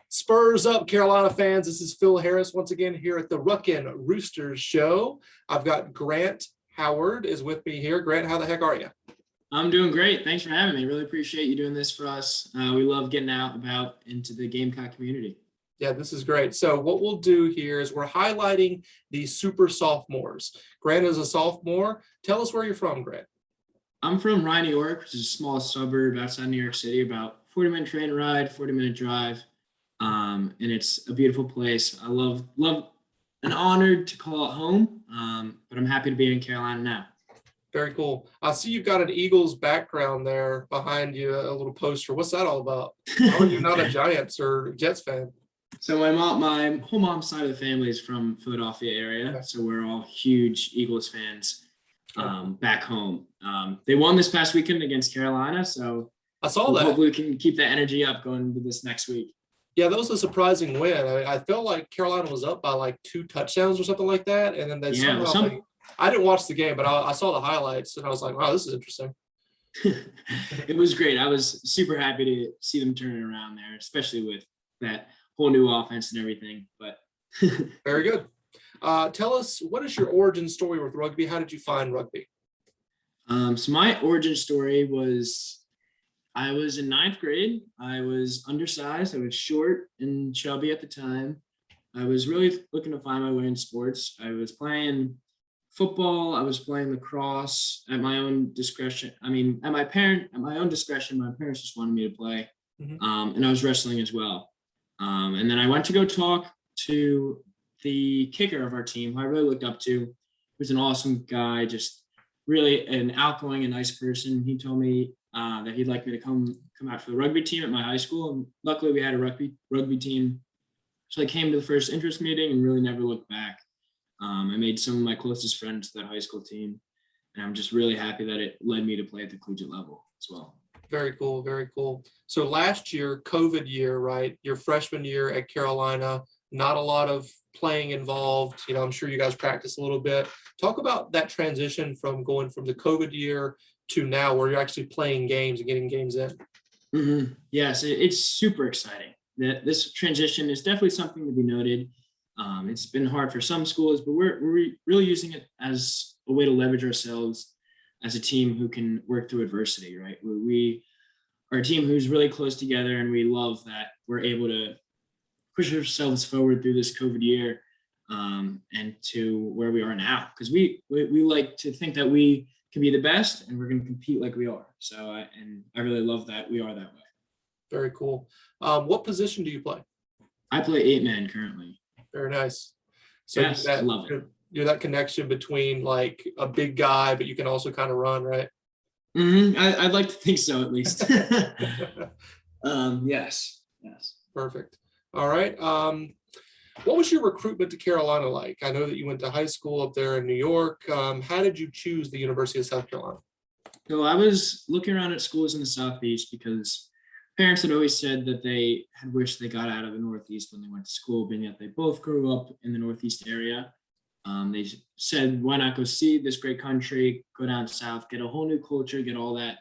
Spurs up, Carolina fans. This is Phil Harris once again here at the Ruckin Roosters Show. I've got Grant Howard is with me here. Grant, how the heck are you? I'm doing great. Thanks for having me. Really appreciate you doing this for us. We love getting out about into the Gamecock community. Yeah, this is great. So what we'll do here is we're highlighting the super sophomores. Grant is a sophomore. Tell us where you're from, Grant. I'm from Rye, New York, which is a small suburb outside New York City, about 40-minute train ride, 40-minute drive. And it's a beautiful place. I love and honored to call it home, but I'm happy to be in Carolina now. Very cool. I see you've got an Eagles background there behind you, a little poster. What's that all about? How are you not a Giants or Jets fan? So my whole mom's side of the family is from Philadelphia area, okay. So we're all huge Eagles fans back home. They won this past weekend against Carolina, so I saw that. Hopefully we can keep that energy up going into this next week. Yeah, that was a surprising win. I felt like Carolina was up by like 2 touchdowns or something like that, and then they I didn't watch the game, but I saw the highlights, and I was like, wow, this is interesting. It was great. I was super happy to see them turn it around there, especially with that whole new offense and everything. But very good. Tell us, what is your origin story with rugby? How did you find rugby? So my origin story was I was in 9th grade. I was undersized. I was short and chubby at the time. I was really looking to find my way in sports. I was playing football. I was playing lacrosse at my own discretion. I mean, at my own discretion, my parents just wanted me to play. Mm-hmm. And I was wrestling as well. And then I went to go talk to the kicker of our team, who I really looked up to. He was an awesome guy, just really an outgoing and nice person. He told me that he'd like me to come out for the rugby team at my high school. And luckily we had a rugby team. So I came to the first interest meeting and really never looked back. I made some of my closest friends to that high school team. And I'm just really happy that it led me to play at the collegiate level as well. Very cool. Very cool. So last year, COVID year, right? Your freshman year at Carolina, not a lot of playing involved. You know, I'm sure you guys practice a little bit. Talk about that transition from going from the COVID year to now where you're actually playing games and getting games in. Mm-hmm. Yes, it's super exciting. This transition is definitely something to be noted. It's been hard for some schools, but we're really using it as a way to leverage ourselves as a team who can work through adversity, right? We are a team who's really close together, and we love that we're able to push ourselves forward through this COVID year and to where we are now. Because we like to think that we can be the best, and we're going to compete like we are. So I really love that we are that way. Very cool. What position do you play? I play 8-man currently. Very nice. So yes, I love it. You're that connection between like a big guy, but you can also kind of run, right? Mm-hmm. I'd like to think so, at least. Yes. Perfect. All right. What was your recruitment to Carolina like? I know that you went to high school up there in New York. How did you choose the University of South Carolina? So I was looking around at schools in the Southeast because parents had always said that they had wished they got out of the Northeast when they went to school, being that they both grew up in the Northeast area. They said, why not go see this great country, go down south, get a whole new culture, get all that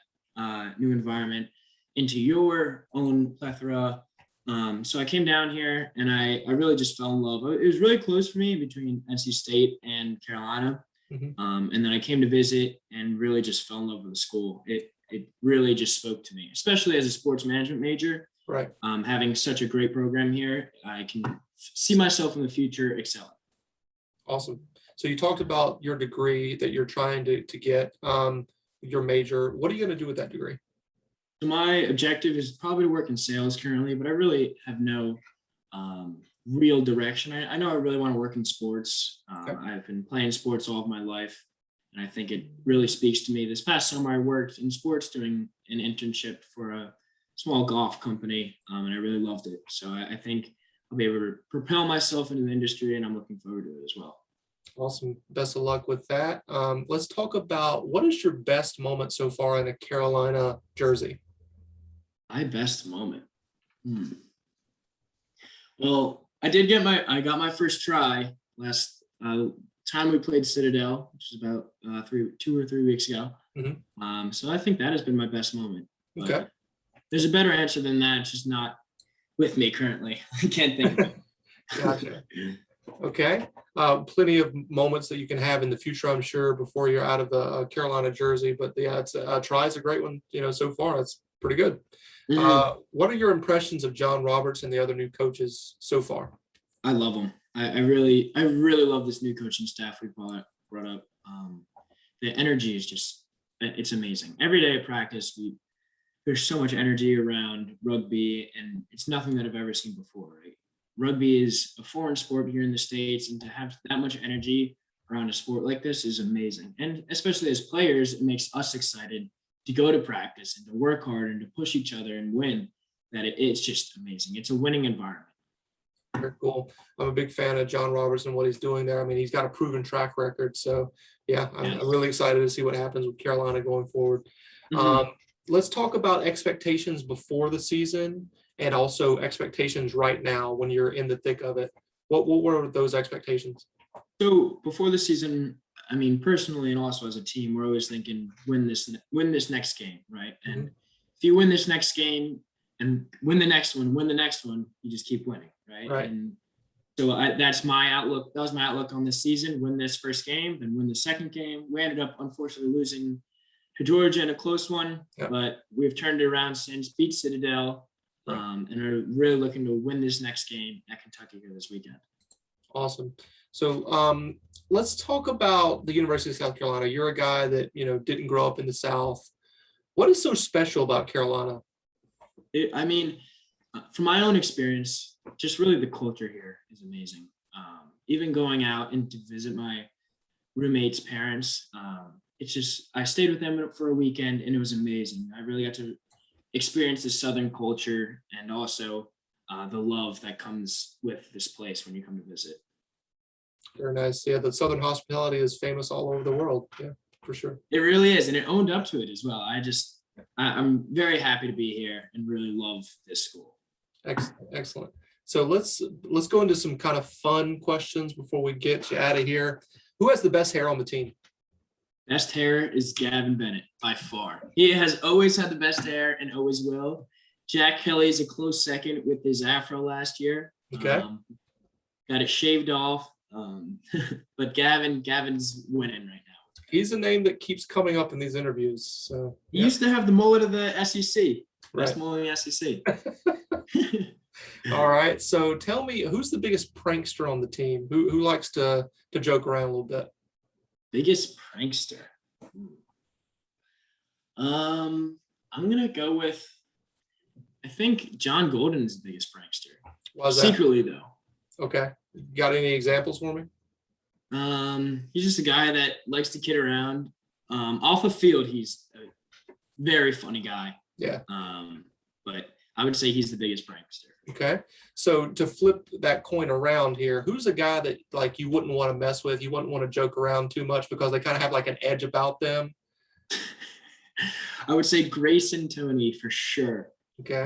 new environment into your own plethora. So I came down here and I really just fell in love. It was really close for me between NC State and Carolina. Mm-hmm. And then I came to visit and really just fell in love with the school. It really just spoke to me, especially as a sports management major. Right. Having such a great program here, I can see myself in the future excelling. Awesome. So you talked about your degree that you're trying to get, your major. What are you going to do with that degree? So my objective is probably to work in sales currently, but I really have no real direction. I know I really want to work in sports. Okay. I've been playing sports all of my life, and I think it really speaks to me. This past summer, I worked in sports doing an internship for a small golf company, and I really loved it. So I think I'll be able to propel myself into the industry, and I'm looking forward to it as well. Awesome. Best of luck with that. Let's talk about what is your best moment so far in a Carolina jersey? My best moment. Well, I got my first try last time we played Citadel, which is about 2 or 3 weeks ago. Mm-hmm. So I think that has been my best moment. Okay. There's a better answer than that. It's just not with me currently. I can't think of it. Gotcha. Okay. Plenty of moments that you can have in the future, I'm sure, before you're out of the Carolina jersey. But yeah, it's try's a great one. So far it's pretty good. Mhm. What are your impressions of John Roberts and the other new coaches so far? I love them. I really love this new coaching staff we brought up. The energy is just, it's amazing. Every day at practice, there's so much energy around rugby, and it's nothing that I've ever seen before. Right? Rugby is a foreign sport here in the States, and to have that much energy around a sport like this is amazing. And especially as players, it makes us excited to go to practice and to work hard and to push each other and win. It's just amazing. It's a winning environment. Very cool. I'm a big fan of John Roberts and what he's doing there. I mean, he's got a proven track record. So yeah, I'm really excited to see what happens with Carolina going forward. Mhm. Let's talk about expectations before the season and also expectations right now when you're in the thick of it. What were those expectations? So before the season, I mean, personally and also as a team, we're always thinking win this next game, right? And if you win this next game and win the next one, you just keep winning, right? Right. And so that's my outlook. That was my outlook on this season: win this first game, then win the second game. We ended up unfortunately losing to Georgia in a close one, but we've turned it around since, beat Citadel, and are really looking to win this next game at Kentucky here this weekend. Awesome. So let's talk about the University of South Carolina. You're a guy that, didn't grow up in the South. What is so special about Carolina? From my own experience, just really the culture here is amazing. Even going out and to visit my roommates' parents, I stayed with them for a weekend and it was amazing. I really got to experience the Southern culture and also the love that comes with this place when you come to visit. Very nice. Yeah, the Southern hospitality is famous all over the world. Yeah, for sure. It really is, and it owned up to it as well. I'm very happy to be here and really love this school. Excellent. So let's go into some kind of fun questions before we get you out of here. Who has the best hair on the team? Best hair is Gavin Bennett by far. He has always had the best hair and always will. Jack Kelly is a close second with his afro last year. Okay. Got it shaved off. But Gavin's winning right now. He's a name that keeps coming up in these interviews. So he used to have the mullet of the SEC. Best right. mullet in the SEC. All right. So tell me, who's the biggest prankster on the team? Who likes to joke around a little bit? Biggest prankster. I'm gonna go with, I think John Golden is the biggest prankster. Why's secretly that? Though. Okay. Got any examples for me? He's just a guy that likes to kid around. Off the field, he's a very funny guy. Yeah. But I would say he's the biggest prankster. Okay. So to flip that coin around here, who's a guy that like you wouldn't want to mess with? You wouldn't want to joke around too much because they kind of have like an edge about them? I would say Grayson Tony for sure. Okay.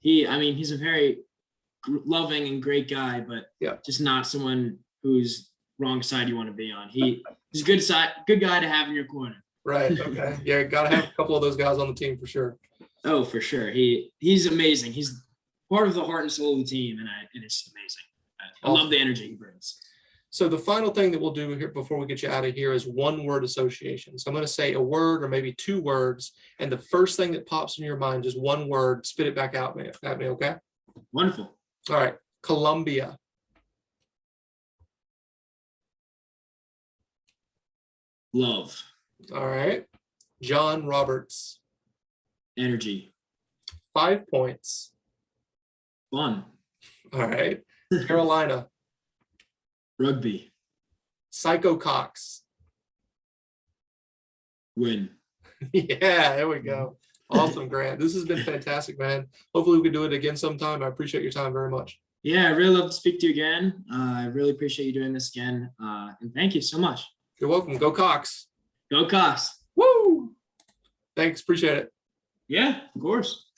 He's a very loving and great guy, but just not someone who's wrong side you want to be on. He's a good guy to have in your corner. Right. Okay. Yeah, gotta have a couple of those guys on the team for sure. Oh, for sure. He's amazing. He's part of the heart and soul of the team, and it's amazing. I love the energy he brings. So the final thing that we'll do here before we get you out of here is one word association. So I'm going to say a word or maybe two words, and the first thing that pops in your mind, just one word, spit it back out at me, okay? Wonderful. All right. Columbia. Love. All right. John Roberts. Energy. 5 points. Fun. All right. Carolina. Rugby. Psycho Cox. Win. Yeah, there we go. Awesome, Grant. This has been fantastic, man. Hopefully we can do it again sometime. I appreciate your time very much. Yeah, I really love to speak to you again. I really appreciate you doing this again. And thank you so much. You're welcome. Go Cox. Go Cox. Woo! Thanks. Appreciate it. Yeah, of course.